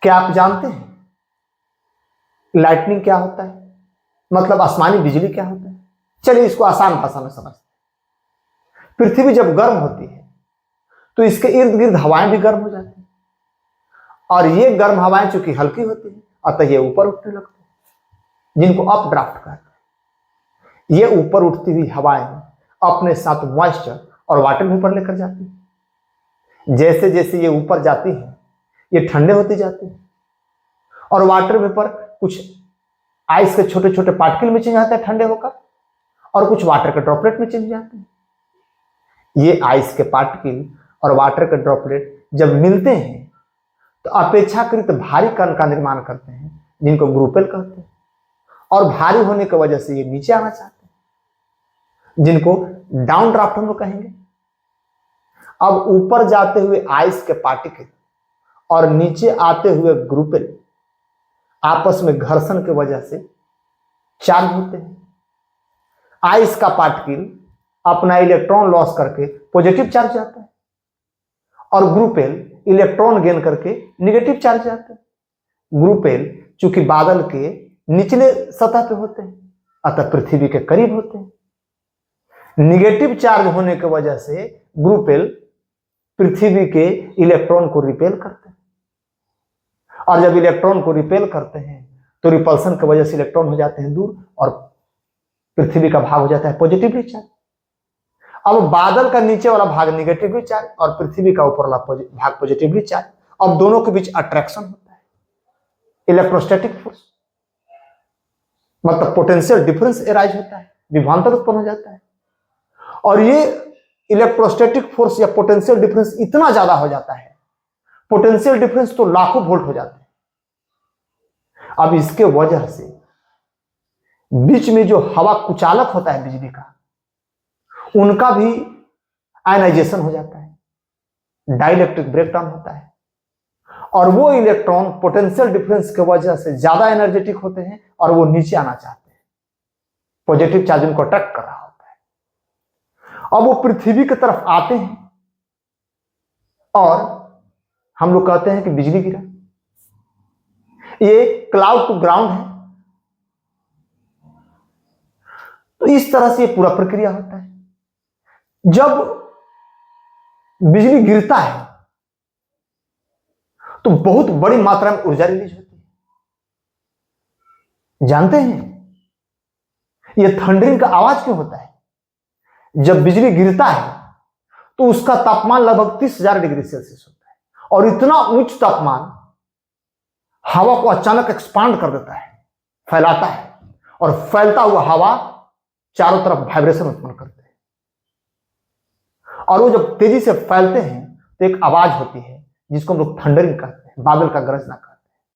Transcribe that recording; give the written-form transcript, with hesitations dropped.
क्या आप जानते हैं लाइटनिंग क्या होता है, मतलब आसमानी बिजली क्या होता है? चलिए इसको आसान भाषा में समझते हैं। पृथ्वी जब गर्म होती है तो इसके इर्द गिर्द हवाएं भी गर्म हो जाती हैं, और ये गर्म हवाएं चूंकि हल्की होती हैं अतः ये ऊपर उठने लगती हैं, जिनको अप ड्राफ्ट कहते हैं। ये ऊपर उठती हुई हवाएं अपने साथ मॉइस्चर और वाटर वेपर लेकर जाती हैं। जैसे जैसे ये ऊपर जाती है ये ठंडे होती जाती है, और वाटर वेपर कुछ आइस के छोटे छोटे पार्टिकल में चेंज जाता है ठंडे होकर, और कुछ वाटर के ड्रॉपलेट में चेंज जाते हैं। ये आइस के पार्टिकल और वाटर के ड्रॉपलेट जब मिलते हैं तो अपेक्षाकृत भारी कण का निर्माण करते हैं, जिनको ग्रुपेल कहते हैं, और भारी होने की वजह से ये नीचे आना चाहते हैं, जिनको डाउन ड्राफ्ट हम लोग कहेंगे। अब ऊपर जाते हुए आइस के पार्टिकल और नीचे आते हुए ग्रुपेल आपस में घर्षण की वजह से चार्ज होते हैं। आइस का पार्टिकल अपना इलेक्ट्रॉन लॉस करके पॉजिटिव चार्ज जाता है, और ग्रुपेल इलेक्ट्रॉन गेन करके नेगेटिव चार्ज जाता है। ग्रुपेल चूंकि बादल के निचले सतह पे होते हैं अतः पृथ्वी के करीब होते हैं। नेगेटिव चार्ज होने की वजह से ग्रुपेल पृथ्वी के इलेक्ट्रॉन को रिपेल करते हैं, और जब इलेक्ट्रॉन को रिपेल करते हैं तो रिपल्सन की वजह से इलेक्ट्रॉन हो जाते हैं दूर, और पृथ्वी का भाग हो जाता है पॉजिटिवली चार्ज। अब बादल का नीचे वाला भाग निगेटिवली चार्ज और पृथ्वी का ऊपर वाला भाग पॉजिटिवली चार्ज। अब दोनों के बीच अट्रैक्शन होता है, इलेक्ट्रोस्टैटिक फोर्स, मतलब पोटेंशियल डिफरेंस एराइज होता है, विभवांतर उत्पन्न हो जाता है। और ये इलेक्ट्रोस्टैटिक फोर्स या पोटेंशियल डिफरेंस इतना ज्यादा हो जाता है, पोटेंशियल डिफरेंस तो लाखों वोल्ट हो जाते हैं। अब इसके वजह से बीच में जो हवा कुचालक होता है बिजली का, उनका भी आयनाइजेशन हो जाता है, डाइलेक्ट्रिक ब्रेकडाउन होता है, और वो इलेक्ट्रॉन पोटेंशियल डिफरेंस की वजह से ज्यादा एनर्जेटिक होते हैं और वो नीचे आना चाहते हैं, पॉजिटिव चार्ज उनको अट्रैक्ट कर रहा होता है। अब वो पृथ्वी की तरफ आते हैं और हम लोग कहते हैं कि बिजली गिरा। ये क्लाउड टू ग्राउंड है। तो इस तरह से ये पूरा प्रक्रिया होता है। जब बिजली गिरता है तो बहुत बड़ी मात्रा में ऊर्जा रिलीज होती है। जानते हैं यह थंडरिंग का आवाज क्यों होता है? जब बिजली गिरता है तो उसका तापमान लगभग 30,000 डिग्री सेल्सियस होता है, और इतना उच्च तापमान हवा को अचानक एक्सपांड कर देता है, फैलाता है, और फैलता हुआ हवा चारों तरफ वाइब्रेशन उत्पन्न करते हैं। और वो जब तेजी से फैलते हैं तो एक आवाज होती है जिसको हम लोग थंडरिंग कहते हैं, बादल का गरजना कहते हैं।